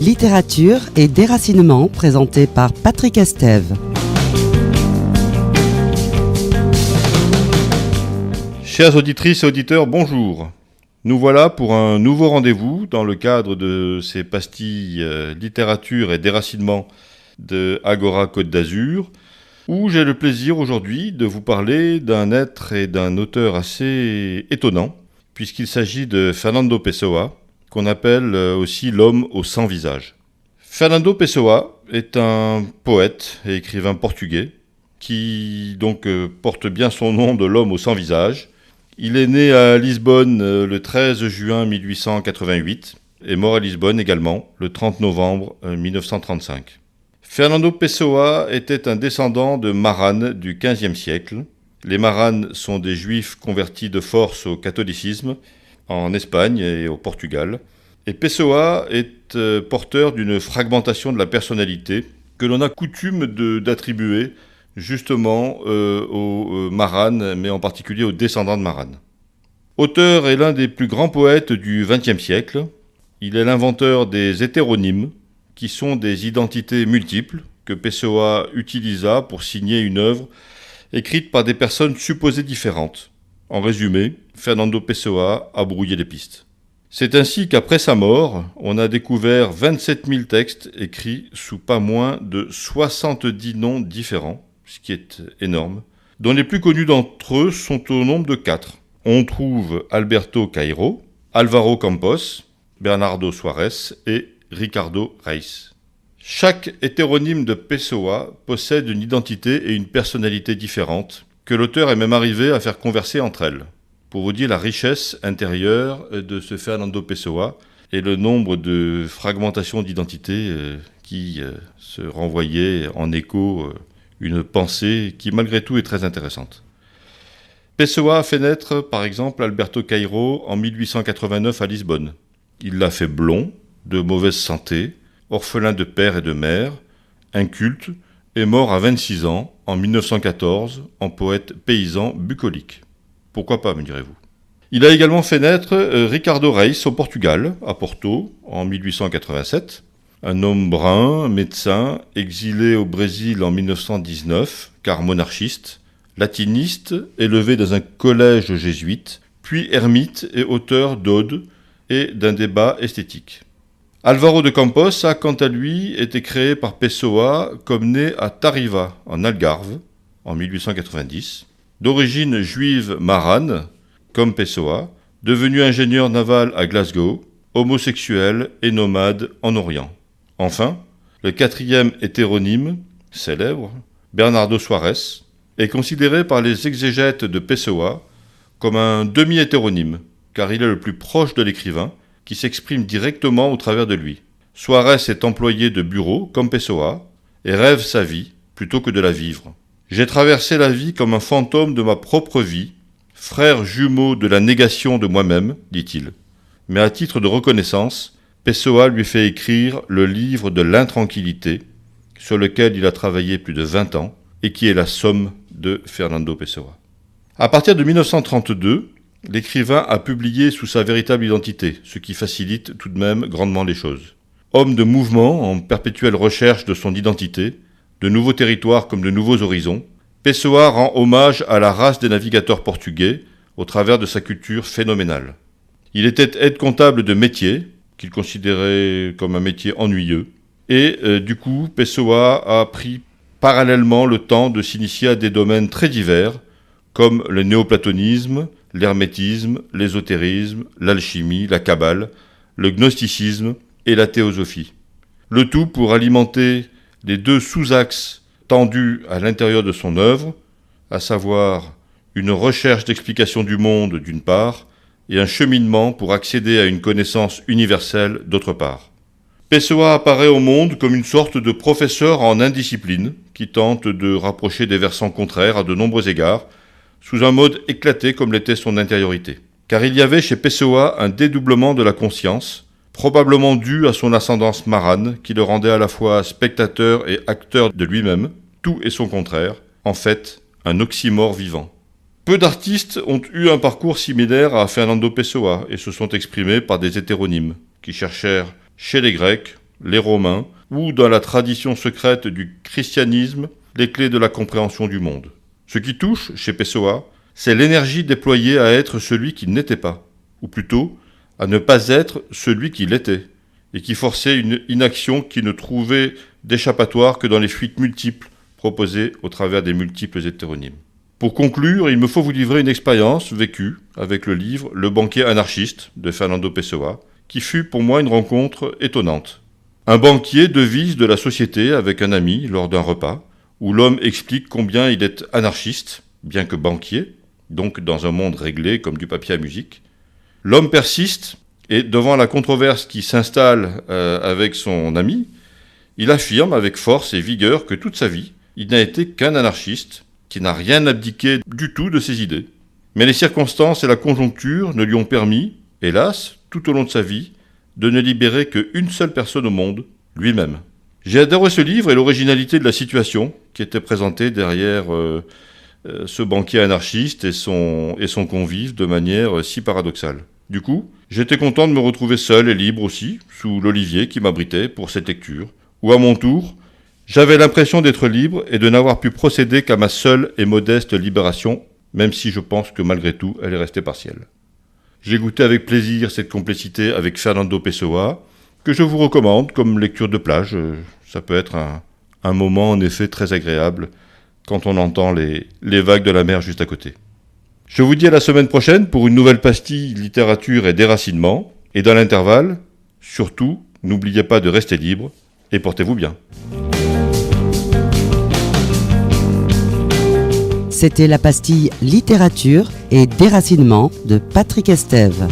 Littérature et déracinement présenté par Patrick Estève. Chères auditrices et auditeurs, bonjour. Nous voilà pour un nouveau rendez-vous dans le cadre de ces pastilles littérature et déracinement de Agora Côte d'Azur, où j'ai le plaisir aujourd'hui de vous parler d'un être et d'un auteur assez étonnant, puisqu'il s'agit de Fernando Pessoa, qu'on appelle aussi l'homme aux 100 visages. Fernando Pessoa est un poète et écrivain portugais qui donc porte bien son nom de l'homme aux 100 visages. Il est né à Lisbonne le 13 juin 1888 et mort à Lisbonne également le 30 novembre 1935. Fernando Pessoa était un descendant de Maranes du XVe siècle. Les Maranes sont des juifs convertis de force au catholicisme en Espagne et au Portugal. Et Pessoa est porteur d'une fragmentation de la personnalité que l'on a coutume d'attribuer justement aux Maranes, mais en particulier aux descendants de Maranes. Auteur est l'un des plus grands poètes du XXe siècle. Il est l'inventeur des hétéronymes, qui sont des identités multiples que Pessoa utilisa pour signer une œuvre écrite par des personnes supposées différentes. En résumé, Fernando Pessoa a brouillé les pistes. C'est ainsi qu'après sa mort, on a découvert 27 000 textes écrits sous pas moins de 70 noms différents, ce qui est énorme, dont les plus connus d'entre eux sont au nombre de 4. On trouve Alberto Cairo, Álvaro Campos, Bernardo Soares et Ricardo Reis. Chaque hétéronyme de Pessoa possède une identité et une personnalité différentes, que l'auteur est même arrivé à faire converser entre elles. Pour vous dire la richesse intérieure de ce Fernando Pessoa et le nombre de fragmentations d'identité qui se renvoyaient en écho une pensée qui malgré tout est très intéressante. Pessoa a fait naître par exemple Alberto Cairo en 1889 à Lisbonne. Il l'a fait blond, de mauvaise santé, orphelin de père et de mère, inculte, et mort à 26 ans, en 1914, en poète paysan bucolique. Pourquoi pas, me direz-vous. Il a également fait naître Ricardo Reis au Portugal, à Porto, en 1887. Un homme brun, médecin, exilé au Brésil en 1919, car monarchiste, latiniste, élevé dans un collège jésuite, puis ermite et auteur d'odes et d'un débat esthétique. Álvaro de Campos a, quant à lui, été créé par Pessoa comme né à Tariva, en Algarve, en 1890. D'origine juive marane, comme Pessoa, devenu ingénieur naval à Glasgow, homosexuel et nomade en Orient. Enfin, le 4e hétéronyme, célèbre, Bernardo Soares, est considéré par les exégètes de Pessoa comme un demi-hétéronyme, car il est le plus proche de l'écrivain, qui s'exprime directement au travers de lui. Soares est employé de bureau, comme Pessoa, et rêve sa vie, plutôt que de la vivre. J'ai traversé la vie comme un fantôme de ma propre vie, frère jumeau de la négation de moi-même, dit-il. Mais à titre de reconnaissance, Pessoa lui fait écrire le livre de l'intranquillité, sur lequel il a travaillé plus de 20 ans, et qui est la somme de Fernando Pessoa. À partir de 1932, l'écrivain a publié sous sa véritable identité, ce qui facilite tout de même grandement les choses. Homme de mouvement, en perpétuelle recherche de son identité, de nouveaux territoires comme de nouveaux horizons, Pessoa rend hommage à la race des navigateurs portugais au travers de sa culture phénoménale. Il était aide-comptable de métier, qu'il considérait comme un métier ennuyeux, et du coup, Pessoa a pris parallèlement le temps de s'initier à des domaines très divers, comme le néoplatonisme, l'hermétisme, l'ésotérisme, l'alchimie, la kabbale, le gnosticisme et la théosophie. Le tout pour alimenter les 2 sous-axes tendus à l'intérieur de son œuvre, à savoir une recherche d'explication du monde d'une part, et un cheminement pour accéder à une connaissance universelle d'autre part. Pessoa apparaît au monde comme une sorte de professeur en indiscipline, qui tente de rapprocher des versants contraires à de nombreux égards, sous un mode éclaté comme l'était son intériorité. Car il y avait chez Pessoa un dédoublement de la conscience, probablement dû à son ascendance marane, qui le rendait à la fois spectateur et acteur de lui-même, tout et son contraire, en fait, un oxymore vivant. Peu d'artistes ont eu un parcours similaire à Fernando Pessoa et se sont exprimés par des hétéronymes, qui cherchèrent chez les Grecs, les Romains, ou dans la tradition secrète du christianisme, les clés de la compréhension du monde. Ce qui touche, chez Pessoa, c'est l'énergie déployée à être celui qu'il n'était pas, ou plutôt à ne pas être celui qu'il était, et qui forçait une inaction qui ne trouvait d'échappatoire que dans les fuites multiples proposées au travers des multiples hétéronymes. Pour conclure, il me faut vous livrer une expérience vécue avec le livre « Le banquier anarchiste » de Fernando Pessoa, qui fut pour moi une rencontre étonnante. Un banquier devise de la société avec un ami lors d'un repas, où l'homme explique combien il est anarchiste, bien que banquier, donc dans un monde réglé comme du papier à musique. L'homme persiste, et devant la controverse qui s'installe avec son ami, il affirme avec force et vigueur que toute sa vie, il n'a été qu'un anarchiste, qui n'a rien abdiqué du tout de ses idées. Mais les circonstances et la conjoncture ne lui ont permis, hélas, tout au long de sa vie, de ne libérer qu'une seule personne au monde, lui-même. J'ai adoré ce livre et l'originalité de la situation qui était présentée derrière ce banquier anarchiste et son convive de manière si paradoxale. Du coup, j'étais content de me retrouver seul et libre aussi, sous l'olivier qui m'abritait pour cette lecture, où à mon tour, j'avais l'impression d'être libre et de n'avoir pu procéder qu'à ma seule et modeste libération, même si je pense que malgré tout, elle est restée partielle. J'ai goûté avec plaisir cette complicité avec Fernando Pessoa, que je vous recommande comme lecture de plage. Ça peut être un moment en effet très agréable quand on entend les vagues de la mer juste à côté. Je vous dis à la semaine prochaine pour une nouvelle pastille littérature et déracinement. Et dans l'intervalle, surtout, n'oubliez pas de rester libre et portez-vous bien. C'était la pastille littérature et déracinement de Patrick Estève.